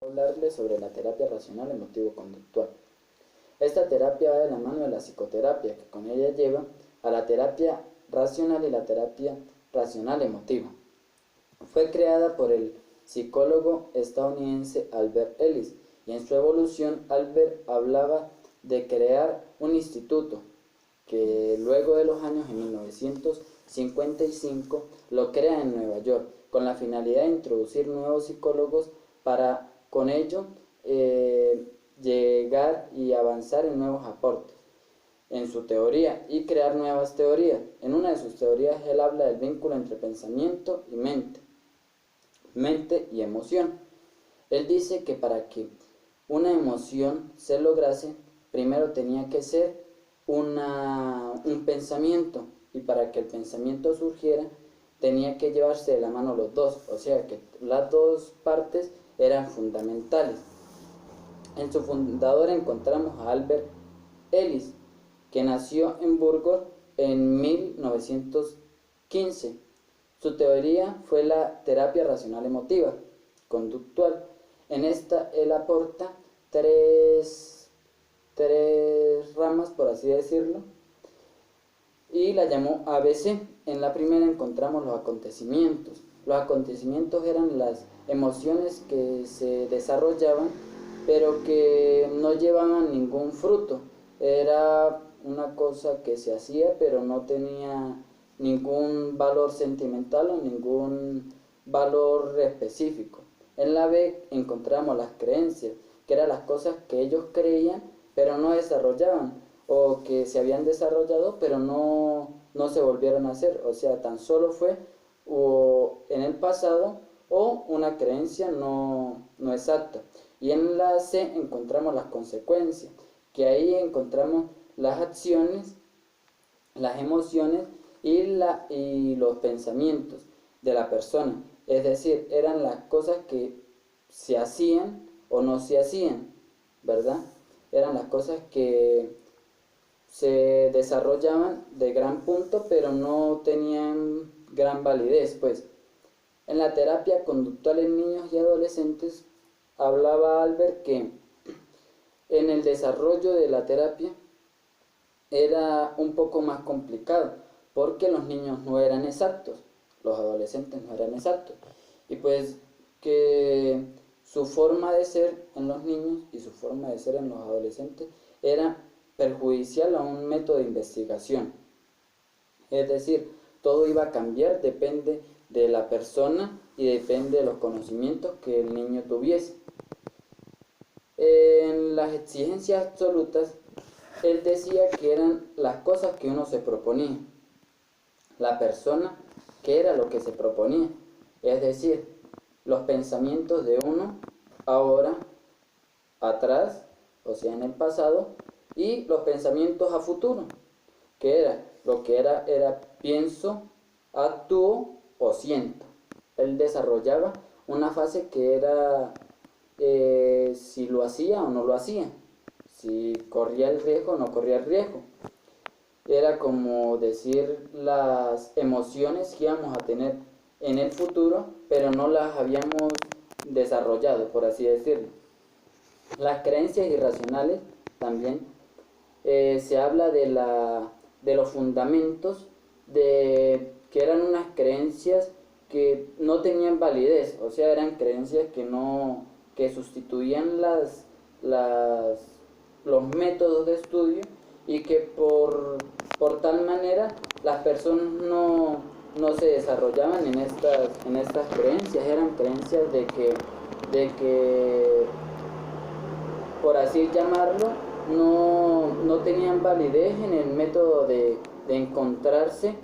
Hablarles sobre la terapia racional emotivo-conductual. Esta terapia va de la mano de la psicoterapia, que con ella lleva a la terapia racional y la terapia racional emotiva. Fue creada por el psicólogo estadounidense Albert Ellis, y en su evolución Albert hablaba de crear un instituto que luego de los años en 1955 lo crea en Nueva York, con la finalidad de introducir nuevos psicólogos para con ello llegar y avanzar en nuevos aportes en su teoría y crear nuevas teorías. En una de sus teorías él habla del vínculo entre pensamiento y mente y emoción. Él dice que para que una emoción se lograse, primero tenía que ser un pensamiento, y para que el pensamiento surgiera tenía que llevarse de la mano los dos, o sea que las dos partes eran fundamentales. En su fundador encontramos a Albert Ellis, que nació en Burgos en 1915. Su teoría fue la terapia racional emotiva conductual. En esta él aporta tres ramas, por así decirlo, y la llamó ABC. En la primera encontramos los acontecimientos. Los acontecimientos eran las emociones que se desarrollaban pero que no llevaban ningún fruto. Era una cosa que se hacía pero no tenía ningún valor sentimental o ningún valor específico. En la B encontramos las creencias, que eran las cosas que ellos creían pero no desarrollaban, o que se habían desarrollado pero no se volvieron a hacer, o sea, tan solo fue o en el pasado o una creencia no exacta. Y en la C encontramos las consecuencias, que ahí encontramos las acciones, las emociones y los pensamientos de la persona. Es decir, eran las cosas que se hacían o no se hacían, ¿verdad? Eran las cosas que se desarrollaban de gran punto pero no tenían gran validez, pues. En la terapia conductual en niños y adolescentes hablaba Albert que en el desarrollo de la terapia era un poco más complicado, porque los niños no eran exactos, los adolescentes no eran exactos, y pues que su forma de ser en los niños y su forma de ser en los adolescentes era perjudicial a un método de investigación. Es decir, todo iba a cambiar, depende de la persona y depende de los conocimientos que el niño tuviese. En las exigencias absolutas, él decía que eran las cosas que uno se proponía, la persona que era lo que se proponía, es decir, los pensamientos de uno ahora, atrás, o sea en el pasado, y los pensamientos a futuro, que era lo que era pienso, actúo o siento. Él desarrollaba una fase que era si lo hacía o no lo hacía, si corría el riesgo o no corría el riesgo. Era como decir las emociones que íbamos a tener en el futuro, pero no las habíamos desarrollado, por así decirlo. Las creencias irracionales también se habla de los fundamentos, de que eran unas creencias que no tenían validez, o sea, eran creencias que sustituían los métodos de estudio, y que por tal manera las personas no se desarrollaban en estas creencias. Eran creencias de que por así llamarlo, no tenían validez en el método de encontrarse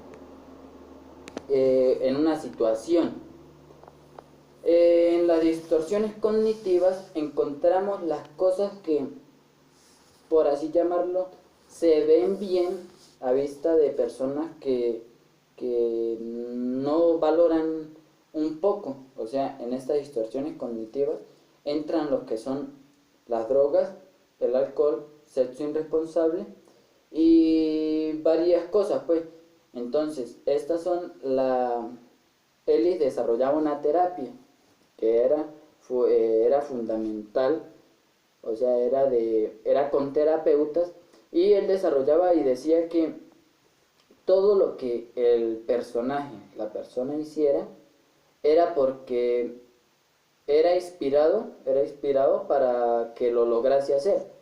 en una situación. En las distorsiones cognitivas encontramos las cosas que, por así llamarlo, se ven bien a vista de personas que no valoran un poco. O sea, en estas distorsiones cognitivas entran los que son las drogas, el alcohol, sexo irresponsable y varias cosas, pues. Entonces, estas son Ellis desarrollaba una terapia que era era fundamental, o sea, era con terapeutas, y él desarrollaba y decía que todo lo que el personaje, la persona hiciera, era porque era inspirado para que lo lograse hacer.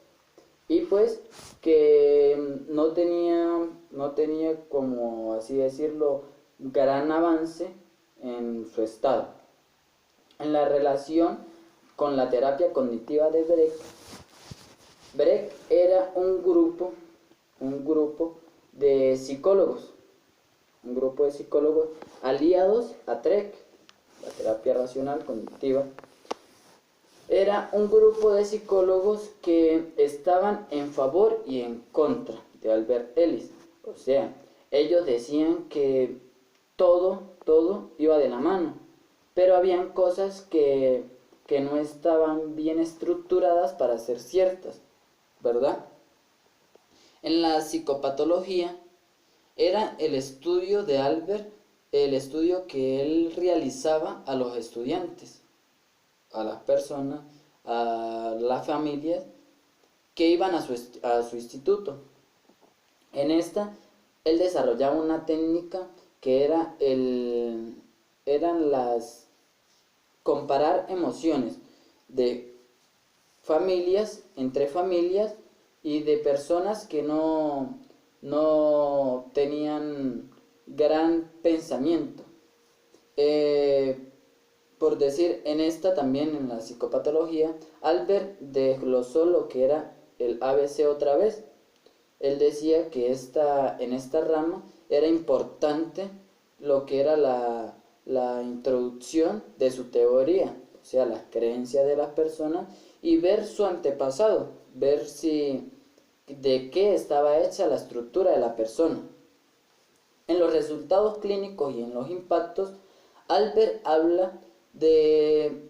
Y pues que no tenía como así decirlo, gran avance en su estado. En la relación con la terapia cognitiva de Brecht era un grupo de psicólogos, un grupo de psicólogos aliados a TREC, la terapia racional cognitiva. Era un grupo de psicólogos que estaban en favor y en contra de Albert Ellis. O sea, ellos decían que todo iba de la mano, pero habían cosas que no estaban bien estructuradas para ser ciertas, ¿verdad? En la psicopatología era el estudio de Albert, el estudio que él realizaba a los estudiantes, a las personas, a las familias que iban a su instituto. En esta, él desarrollaba una técnica que eran las comparar emociones de familias, entre familias y de personas que no tenían gran pensamiento. Por decir, en esta también, en la psicopatología, Albert desglosó lo que era el ABC otra vez. Él decía que en esta rama era importante lo que era la introducción de su teoría, o sea, las creencias de las personas, y ver su antepasado, ver de qué estaba hecha la estructura de la persona. En los resultados clínicos y en los impactos, Albert habla de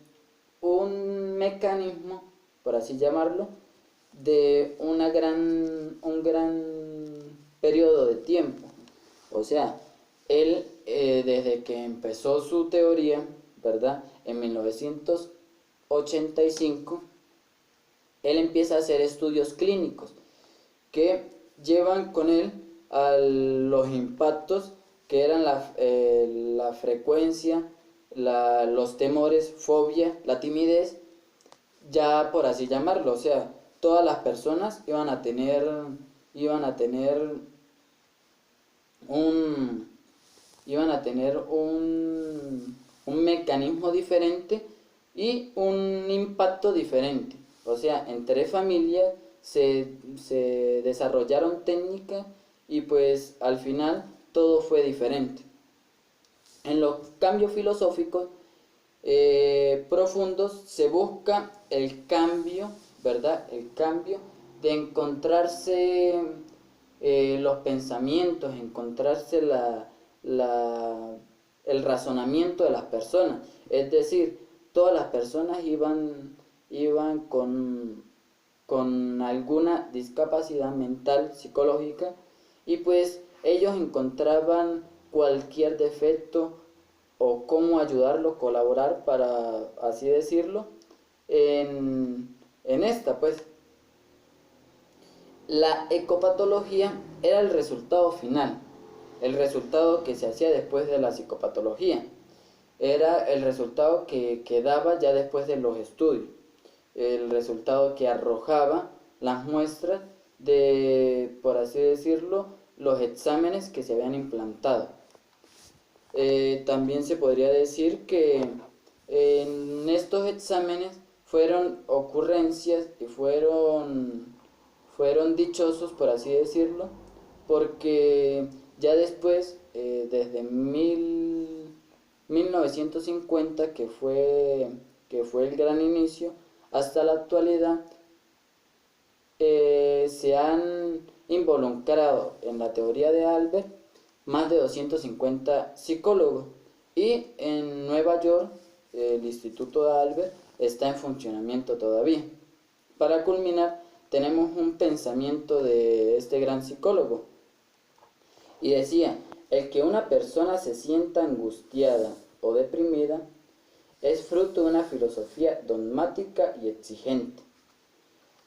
un mecanismo, por así llamarlo, de un gran periodo de tiempo. O sea, él desde que empezó su teoría, ¿verdad? En 1985, él empieza a hacer estudios clínicos que llevan con él a los impactos que eran la frecuencia, los temores, fobia, la timidez, ya por así llamarlo. O sea, todas las personas iban a tener un mecanismo diferente y un impacto diferente. O sea, entre familias se desarrollaron técnicas y pues al final todo fue diferente. En los cambios filosóficos profundos se busca el cambio, ¿verdad? El cambio de encontrarse los pensamientos, encontrarse el razonamiento de las personas. Es decir, todas las personas iban con alguna discapacidad mental, psicológica, y pues ellos encontraban cualquier defecto o cómo ayudarlo, colaborar, para así decirlo, en esta pues. La ecopatología era el resultado final, el resultado que se hacía después de la psicopatología, era el resultado que daba ya después de los estudios, el resultado que arrojaba las muestras de, por así decirlo, los exámenes que se habían implantado. También se podría decir que en estos exámenes fueron ocurrencias y fueron dichosos, por así decirlo, porque ya después, desde 1950, que fue el gran inicio, hasta la actualidad, se han involucrado en la teoría de Albert más de 250 psicólogos, y en Nueva York el Instituto de Albert está en funcionamiento todavía. Para culminar, tenemos un pensamiento de este gran psicólogo, y decía: el que una persona se sienta angustiada o deprimida es fruto de una filosofía dogmática y exigente,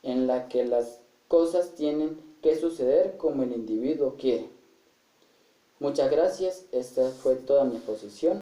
en la que las cosas tienen que suceder como el individuo quiere. Muchas gracias, esta fue toda mi exposición.